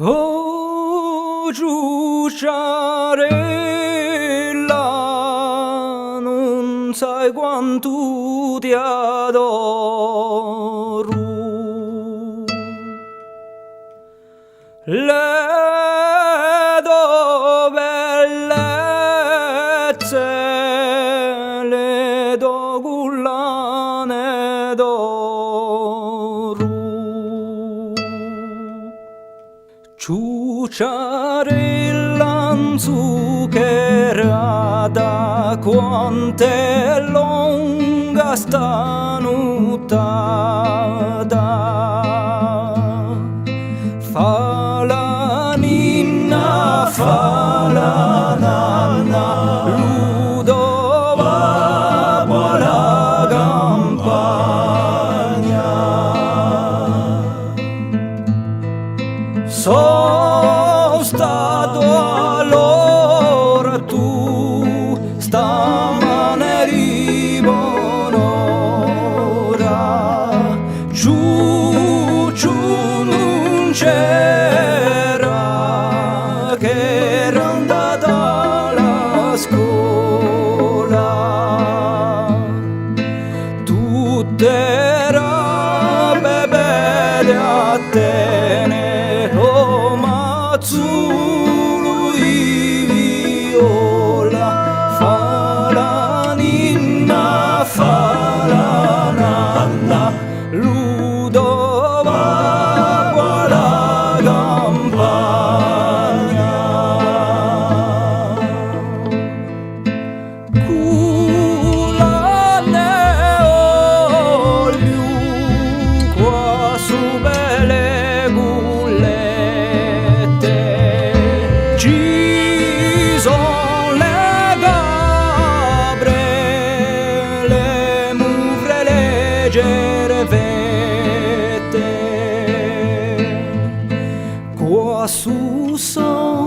Oh Giugiarella, non sai quanto ti adoro. Le do bellezze, le do collane d'oro. Ciucciarella inzuccherata, quant'è lunga sta nottata. Fa la ninna, fa la nanna, Ludova la campagna. Sono stato allora tu, stamane arrivo un'ora, ciucciu non c'era, che era andata alla scuola, tutte robe belle a te, oh Mazzulu di viola, fa la ninna, fa la nanna, Ludova la campagna. Culane olio qua su belle gullette, ci son le gabre, le mufre leggere vette, qua su son